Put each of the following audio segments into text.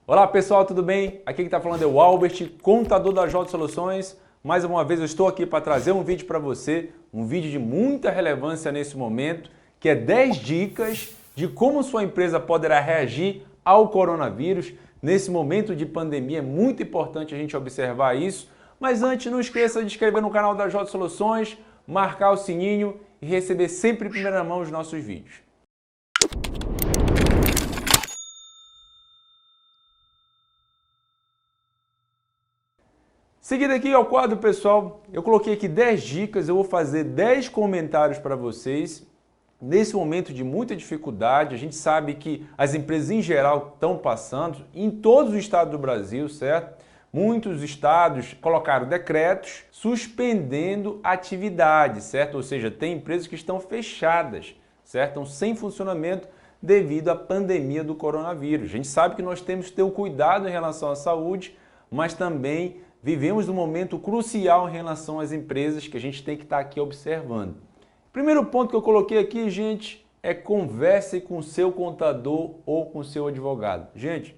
Olá pessoal, tudo bem? Aqui quem está falando é o Albert, contador da J Soluções. Mais uma vez eu estou aqui para trazer um vídeo para você, um vídeo de muita relevância nesse momento, que é 10 dicas de como sua empresa poderá reagir ao coronavírus. Nesse momento de pandemia é muito importante a gente observar isso, mas antes não esqueça de inscrever no canal da J Soluções, marcar o sininho e receber sempre em primeira mão os nossos vídeos. Seguindo aqui ao quadro, pessoal, eu coloquei aqui 10 dicas, eu vou fazer 10 comentários para vocês. Nesse momento de muita dificuldade, a gente sabe que as empresas em geral estão passando, em todos os estados do Brasil, certo? Muitos estados colocaram decretos suspendendo atividades, certo? Ou seja, tem empresas que estão fechadas, certo? Estão sem funcionamento devido à pandemia do coronavírus. A gente sabe que nós temos que ter o cuidado em relação à saúde, mas também vivemos um momento crucial em relação às empresas que a gente tem que estar aqui observando. Primeiro ponto que eu coloquei aqui, gente, é converse com o seu contador ou com o seu advogado. Gente,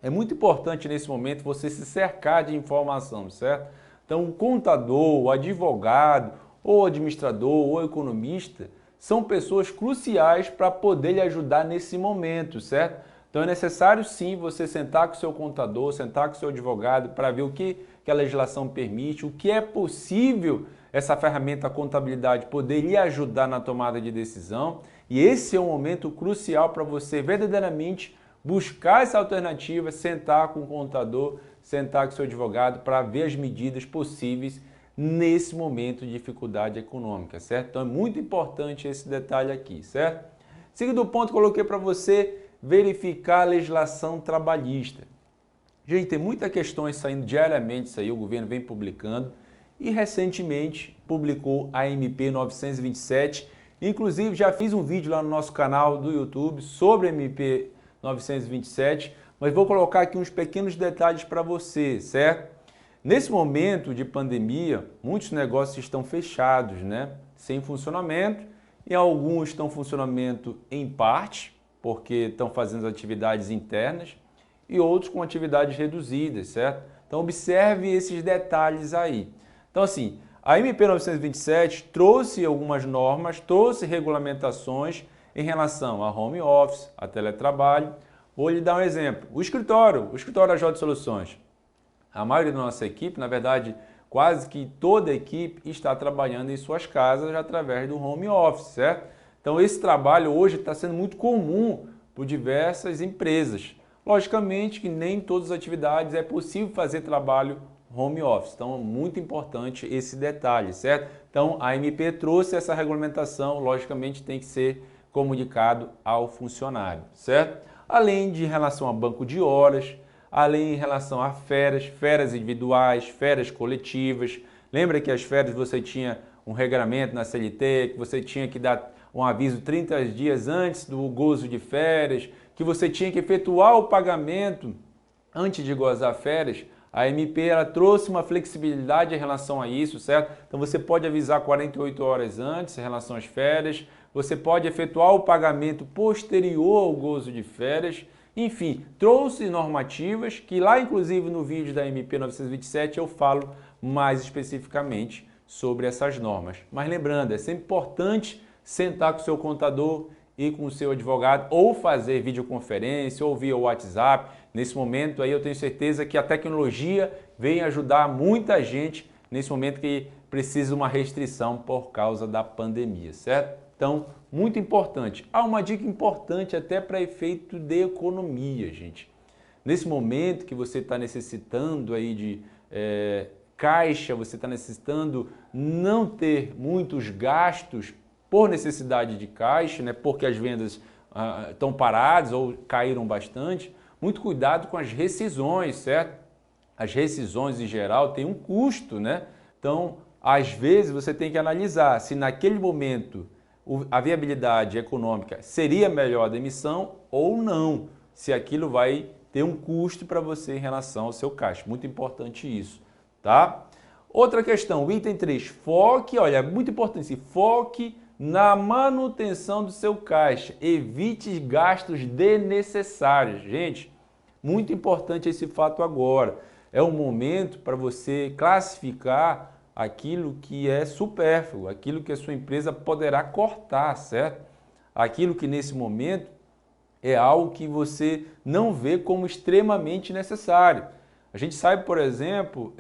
é muito importante nesse momento você se cercar de informação, certo? Então, o contador, o advogado, ou administrador, ou economista, são pessoas cruciais para poder lhe ajudar nesse momento, certo? Então é necessário sim você sentar com o seu contador, sentar com o seu advogado para ver o que a legislação permite, o que é possível essa ferramenta, a contabilidade, poder lhe ajudar na tomada de decisão. E esse é um momento crucial para você verdadeiramente buscar essa alternativa, sentar com o contador, sentar com o seu advogado para ver as medidas possíveis nesse momento de dificuldade econômica, certo? Então é muito importante esse detalhe aqui, certo? Segundo ponto, coloquei para você verificar a legislação trabalhista. Gente, tem muitas questões saindo diariamente, isso aí o governo vem publicando e recentemente publicou a MP 927. Inclusive já fiz um vídeo lá no nosso canal do YouTube sobre a MP 927, mas vou colocar aqui uns pequenos detalhes para você, certo? Nesse momento de pandemia, muitos negócios estão fechados, né? Sem funcionamento, e alguns estão em funcionamento em parte, porque estão fazendo atividades internas, e outros com atividades reduzidas, certo? Então observe esses detalhes aí. Então assim, a MP 927 trouxe algumas normas, trouxe regulamentações em relação a home office, a teletrabalho. Vou lhe dar um exemplo. O escritório da J Soluções. A maioria da nossa equipe, na verdade, quase que toda a equipe está trabalhando em suas casas através do home office, certo? Então esse trabalho hoje está sendo muito comum por diversas empresas. Logicamente que nem todas as atividades é possível fazer trabalho home office, então é muito importante esse detalhe, certo? Então a MP trouxe essa regulamentação, logicamente tem que ser comunicado ao funcionário, certo? Além de em relação a banco de horas, além em relação a férias individuais, férias coletivas. Lembra que as férias você tinha um regramento na CLT, que você tinha que dar um aviso 30 dias antes do gozo de férias, que você tinha que efetuar o pagamento antes de gozar férias. A MP ela trouxe uma flexibilidade em relação a isso, certo? Então você pode avisar 48 horas antes em relação às férias, você pode efetuar o pagamento posterior ao gozo de férias. Enfim, trouxe normativas que lá inclusive no vídeo da MP 927 eu falo mais especificamente sobre essas normas. Mas lembrando, é sempre importante sentar com o seu contador e com o seu advogado ou fazer videoconferência ou via WhatsApp. Nesse momento aí eu tenho certeza que a tecnologia vem ajudar muita gente nesse momento que precisa de uma restrição por causa da pandemia, certo? Então, muito importante. Há uma dica importante até para efeito de economia, gente. Nesse momento que você está necessitando aí de caixa, você está necessitando não ter muitos gastos por necessidade de caixa, né? Porque as vendas estão paradas ou caíram bastante, muito cuidado com as rescisões, certo? As rescisões em geral têm um custo, né? Então, às vezes você tem que analisar se naquele momento a viabilidade econômica seria melhor a demissão ou não, se aquilo vai ter um custo para você em relação ao seu caixa. Muito importante isso, tá? Outra questão, o item 3, foque, olha, é muito importante, foque na manutenção do seu caixa, evite gastos desnecessários. Gente, Muito importante esse fato agora. É um momento para você classificar aquilo que é supérfluo, aquilo que a sua empresa poderá cortar, certo? Aquilo que nesse momento é algo que você não vê como extremamente necessário. A gente sabe, por exemplo,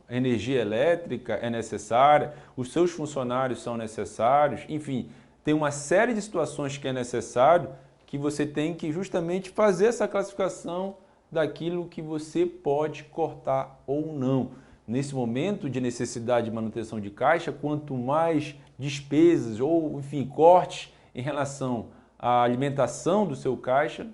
a energia elétrica é necessária, os seus funcionários são necessários, enfim, tem uma série de situações que é necessário que você tem que justamente fazer essa classificação daquilo que você pode cortar ou não. Nesse momento de necessidade de manutenção de caixa, quanto mais despesas ou, enfim, cortes em relação à alimentação do seu caixa,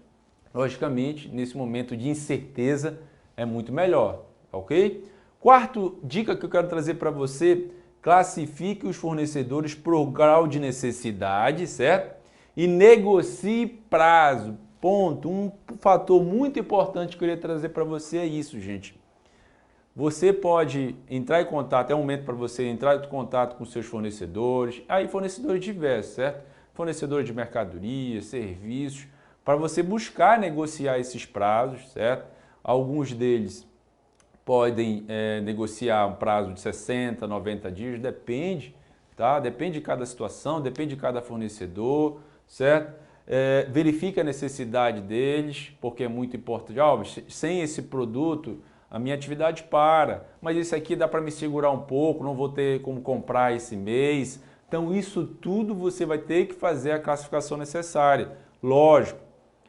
logicamente, nesse momento de incerteza, é muito melhor, ok? Quarta dica que eu quero trazer para você, classifique os fornecedores por grau de necessidade, certo? E negocie prazo, ponto. Um fator muito importante que eu queria trazer para você é isso, gente. Você pode entrar em contato, é um momento para você entrar em contato com seus fornecedores, aí fornecedores diversos, certo? Fornecedores de mercadoria, serviços, para você buscar negociar esses prazos, certo? Alguns deles podem negociar um prazo de 60, 90 dias, depende, tá? Depende de cada situação, depende de cada fornecedor, certo? Verifique a necessidade deles, porque é muito importante. Sem esse produto, a minha atividade para, mas isso aqui dá para me segurar um pouco, não vou ter como comprar esse mês. Então, isso tudo você vai ter que fazer a classificação necessária. Lógico,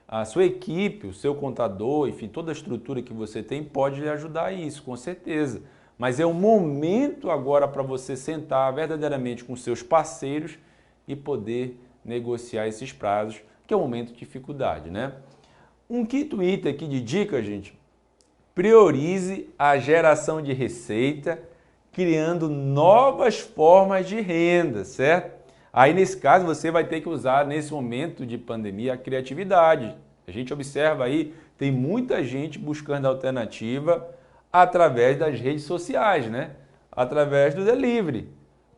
a sua equipe, o seu contador, enfim, toda a estrutura que você tem pode lhe ajudar a isso, com certeza. Mas é o momento agora para você sentar verdadeiramente com seus parceiros e poder negociar esses prazos, que é um momento de dificuldade, né? Um quinto item aqui de dica, gente, priorize a geração de receita, criando novas formas de renda, certo? Aí, nesse caso, você vai ter que usar, nesse momento de pandemia, a criatividade. A gente observa aí, tem muita gente buscando alternativa através das redes sociais, né? Através do delivery.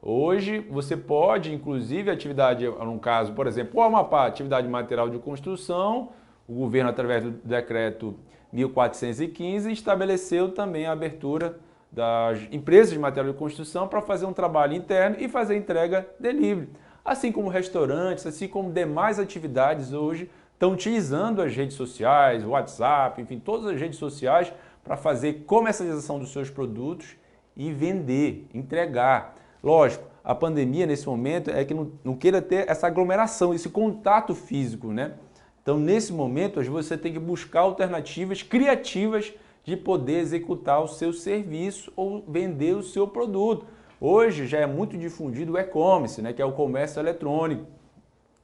Hoje, você pode, inclusive, atividade, num caso, por exemplo, o Amapá, atividade de material de construção, o governo, através do decreto 1415, estabeleceu também a abertura das empresas de material de construção para fazer um trabalho interno e fazer entrega delivery. Assim como restaurantes, assim como demais atividades hoje estão utilizando as redes sociais, o WhatsApp, enfim, todas as redes sociais para fazer comercialização dos seus produtos e vender, entregar. Lógico, a pandemia nesse momento é que não queira ter essa aglomeração, esse contato físico, né? Então, nesse momento, você tem que buscar alternativas criativas de poder executar o seu serviço ou vender o seu produto. Hoje já é muito difundido o e-commerce, né, que é o comércio eletrônico.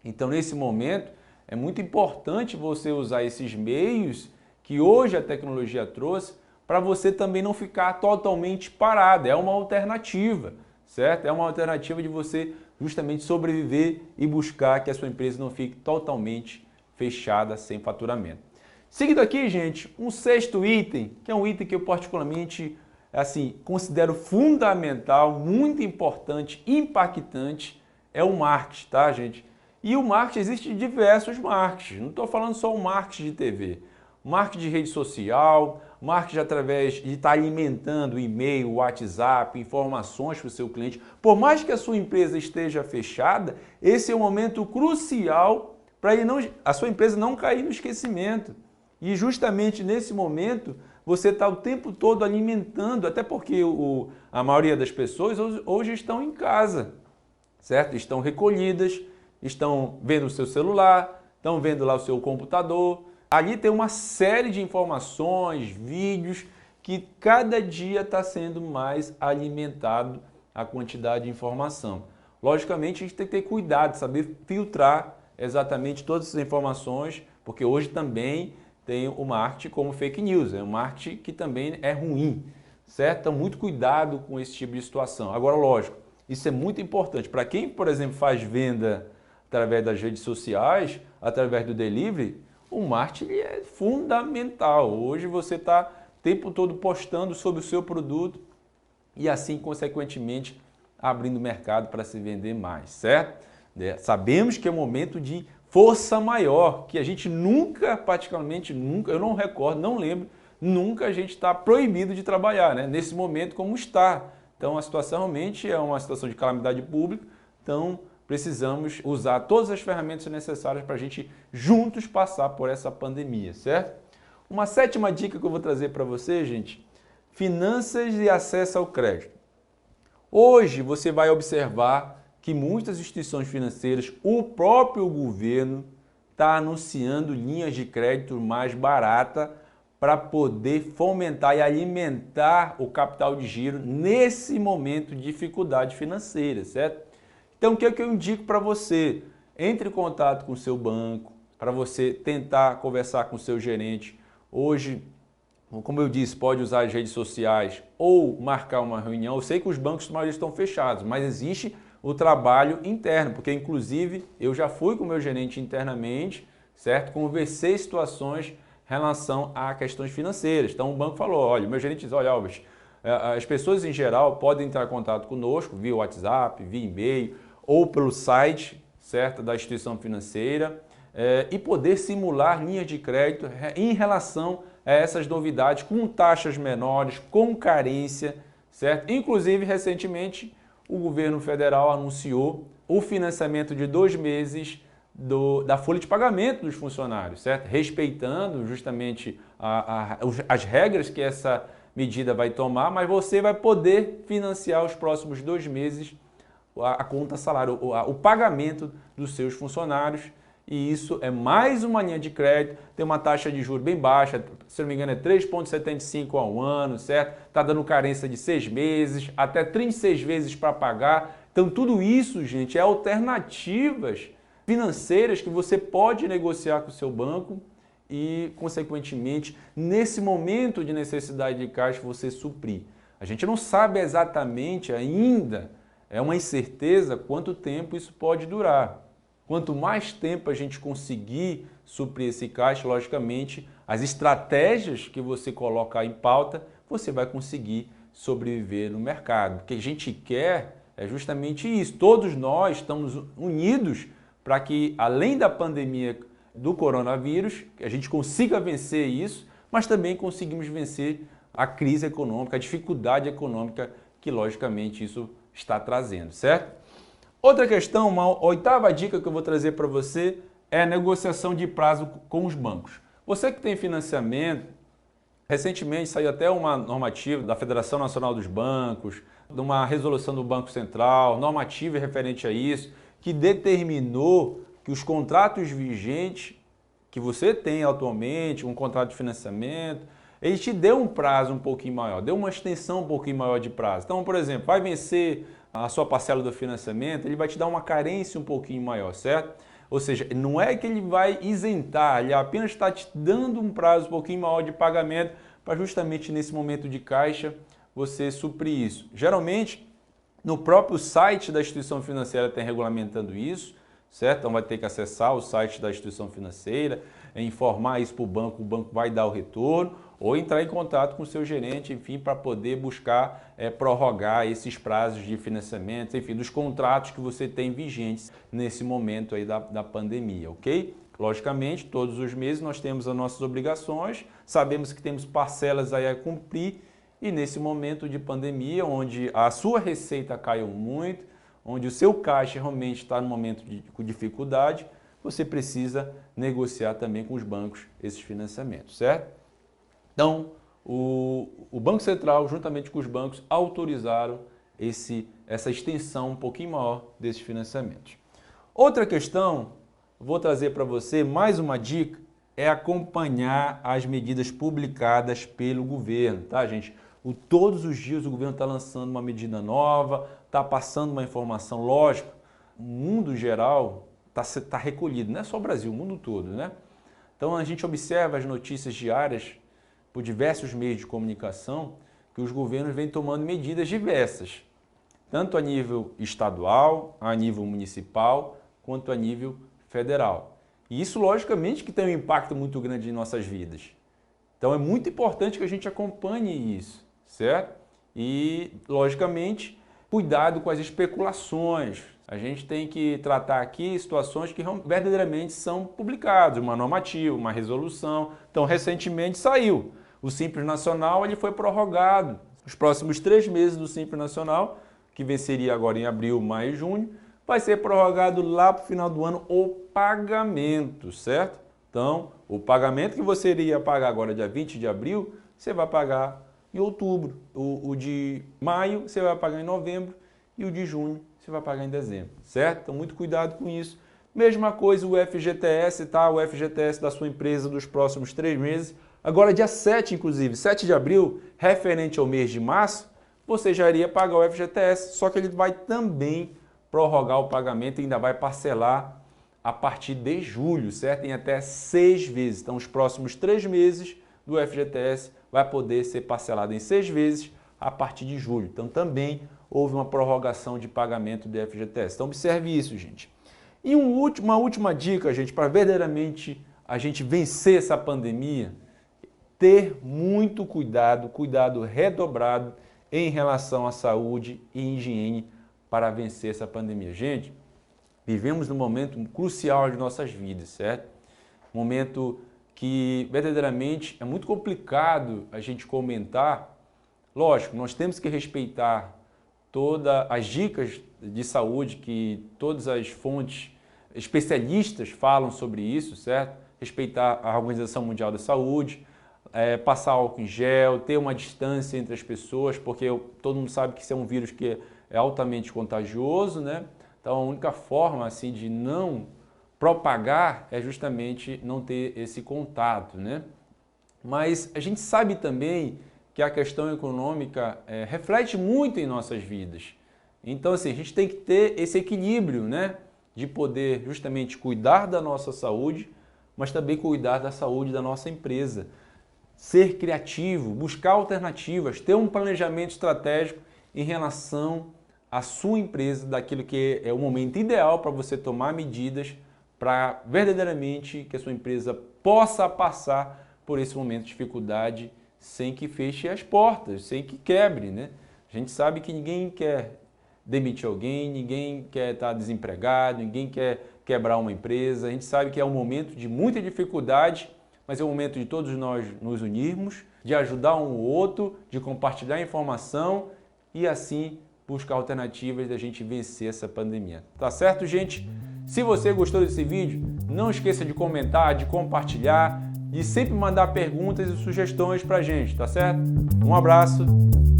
Então, nesse momento, é muito importante você usar esses meios que hoje a tecnologia trouxe para você também não ficar totalmente parado. É uma alternativa, certo? É uma alternativa de você justamente sobreviver e buscar que a sua empresa não fique totalmente fechada, sem faturamento. Seguindo aqui, gente, um sexto item, que é um item que eu particularmente considero fundamental, muito importante, impactante, é o marketing, tá, gente? E o marketing, existe diversos marketings, não estou falando só o marketing de TV, marketing de rede social, marketing através de estar alimentando o e-mail, o WhatsApp, informações para o seu cliente. Por mais que a sua empresa esteja fechada, esse é um momento crucial para a sua empresa não cair no esquecimento. E justamente nesse momento, você está o tempo todo alimentando, até porque a maioria das pessoas hoje estão em casa, certo? Estão recolhidas, estão vendo o seu celular, estão vendo lá o seu computador. Ali tem uma série de informações, vídeos, que cada dia está sendo mais alimentado a quantidade de informação. Logicamente, a gente tem que ter cuidado, saber filtrar exatamente todas essas informações, porque hoje também tem o marketing como fake news, é um marketing que também é ruim, certo? Então, muito cuidado com esse tipo de situação. Agora, lógico, isso é muito importante. Para quem, por exemplo, faz venda através das redes sociais, através do delivery, o marketing é fundamental. Hoje você está o tempo todo postando sobre o seu produto e assim, consequentemente, abrindo mercado para se vender mais, certo? Sabemos que é momento de força maior, que a gente nunca, praticamente nunca, eu não recordo, não lembro, nunca a gente está proibido de trabalhar, né? Nesse momento como está. Então a situação realmente é uma situação de calamidade pública, então precisamos usar todas as ferramentas necessárias para a gente juntos passar por essa pandemia, certo? Uma sétima dica que eu vou trazer para você, gente, finanças e acesso ao crédito. Hoje você vai observar que muitas instituições financeiras, o próprio governo está anunciando linhas de crédito mais baratas para poder fomentar e alimentar o capital de giro nesse momento de dificuldade financeira, certo? Então o que é que eu indico para você? Entre em contato com o seu banco, para você tentar conversar com o seu gerente. Hoje, como eu disse, pode usar as redes sociais ou marcar uma reunião. Eu sei que os bancos de maioria estão fechados, mas existe o trabalho interno, porque inclusive eu já fui com o meu gerente internamente, certo? Conversei situações em relação a questões financeiras. Então o banco falou, olha, o meu gerente diz, olha, Alves, as pessoas em geral podem entrar em contato conosco via WhatsApp, via e-mail ou pelo site, certo, da instituição financeira e poder simular linhas de crédito em relação a essas novidades com taxas menores, com carência, certo? Inclusive, recentemente, o governo federal anunciou o financiamento de 2 meses da folha de pagamento dos funcionários, certo? Respeitando justamente as regras que essa medida vai tomar, mas você vai poder financiar os próximos 2 meses a conta salário, o pagamento dos seus funcionários. E isso é mais uma linha de crédito, tem uma taxa de juros bem baixa, se não me engano é 3,75 ao ano, certo? Está dando carência de 6 meses, até 36 vezes para pagar. Então tudo isso, gente, é alternativas financeiras que você pode negociar com o seu banco e, consequentemente, nesse momento de necessidade de caixa, você suprir. A gente não sabe exatamente ainda, é uma incerteza quanto tempo isso pode durar. Quanto mais tempo a gente conseguir suprir esse caixa, logicamente, as estratégias que você colocar em pauta, você vai conseguir sobreviver no mercado. O que a gente quer é justamente isso. Todos nós estamos unidos para que, além da pandemia do coronavírus, a gente consiga vencer isso, mas também conseguimos vencer a crise econômica, a dificuldade econômica que, logicamente, isso está trazendo, certo? Outra questão, uma oitava dica que eu vou trazer para você é a negociação de prazo com os bancos. Você que tem financiamento, recentemente saiu até uma normativa da Federação Nacional dos Bancos, de uma resolução do Banco Central, normativa referente a isso, que determinou que os contratos vigentes que você tem atualmente, um contrato de financiamento, ele te deu um prazo um pouquinho maior, deu uma extensão um pouquinho maior de prazo. Então, por exemplo, vai vencer a sua parcela do financiamento, ele vai te dar uma carência um pouquinho maior, certo? Ou seja, não é que ele vai isentar, ele apenas está te dando um prazo um pouquinho maior de pagamento para justamente nesse momento de caixa você suprir isso. Geralmente, no próprio site da instituição financeira tem regulamentando isso, certo? Então vai ter que acessar o site da instituição financeira, informar isso para o banco vai dar o retorno, ou entrar em contato com o seu gerente, enfim, para poder buscar prorrogar esses prazos de financiamento, enfim, dos contratos que você tem vigentes nesse momento aí da pandemia, ok? Logicamente, todos os meses nós temos as nossas obrigações, sabemos que temos parcelas aí a cumprir e nesse momento de pandemia, onde a sua receita caiu muito, onde o seu caixa realmente está no momento de dificuldade, você precisa negociar também com os bancos esses financiamentos, certo? Então, o Banco Central, juntamente com os bancos, autorizaram essa extensão um pouquinho maior desses financiamentos. Outra questão, vou trazer para você mais uma dica, é acompanhar as medidas publicadas pelo governo, tá, gente? Todos os dias o governo está lançando uma medida nova, está passando uma informação, lógico, o mundo geral está recolhido, não é só o Brasil, o mundo todo, né? Então a gente observa as notícias diárias por diversos meios de comunicação que os governos vêm tomando medidas diversas, tanto a nível estadual, a nível municipal, quanto a nível federal. E isso, logicamente, que tem um impacto muito grande em nossas vidas. Então é muito importante que a gente acompanhe isso, certo? E, logicamente, cuidado com as especulações. A gente tem que tratar aqui situações que verdadeiramente são publicadas, uma normativa, uma resolução. Então, recentemente saiu. O Simples Nacional ele foi prorrogado. Os próximos 3 meses do Simples Nacional, que venceria agora em abril, maio e junho, vai ser prorrogado lá para o final do ano o pagamento, certo? Então, o pagamento que você iria pagar agora dia 20 de abril, você vai pagar em outubro. O de maio você vai pagar em novembro e o de junho você vai pagar em dezembro, certo? Então, muito cuidado com isso. Mesma coisa o FGTS, tá? O FGTS da sua empresa dos próximos 3 meses. Agora, dia 7, inclusive, 7 de abril, referente ao mês de março, você já iria pagar o FGTS, só que ele vai também prorrogar o pagamento e ainda vai parcelar a partir de julho, certo? Em até 6 vezes. Então, os próximos 3 meses do FGTS vai poder ser parcelado em 6 vezes a partir de julho. Então, também houve uma prorrogação de pagamento do FGTS. Então, observe isso, gente. E uma última dica, gente, para verdadeiramente a gente vencer essa pandemia, ter muito cuidado redobrado em relação à saúde e higiene para vencer essa pandemia. Gente, vivemos num momento crucial de nossas vidas, certo? Momento que verdadeiramente é muito complicado a gente comentar. Lógico, nós temos que respeitar todas as dicas de saúde que todas as fontes especialistas falam sobre isso, certo? Respeitar a Organização Mundial da Saúde, passar álcool em gel, ter uma distância entre as pessoas, porque todo mundo sabe que isso é um vírus que é altamente contagioso, né? Então, a única forma assim, de não propagar é justamente não ter esse contato, né? Mas a gente sabe também que a questão econômica reflete muito em nossas vidas. Então, assim, a gente tem que ter esse equilíbrio, né? De poder justamente cuidar da nossa saúde, mas também cuidar da saúde da nossa empresa. Ser criativo, buscar alternativas, ter um planejamento estratégico em relação à sua empresa, daquilo que é o momento ideal para você tomar medidas para verdadeiramente que a sua empresa possa passar por esse momento de dificuldade sem que feche as portas, sem que quebre, né? A gente sabe que ninguém quer demitir alguém, ninguém quer estar desempregado, ninguém quer quebrar uma empresa. A gente sabe que é um momento de muita dificuldade, mas é o momento de todos nós nos unirmos, de ajudar um ou outro, de compartilhar informação e assim buscar alternativas da gente vencer essa pandemia. Tá certo, gente? Se você gostou desse vídeo, não esqueça de comentar, de compartilhar e sempre mandar perguntas e sugestões pra gente, tá certo? Um abraço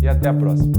e até a próxima.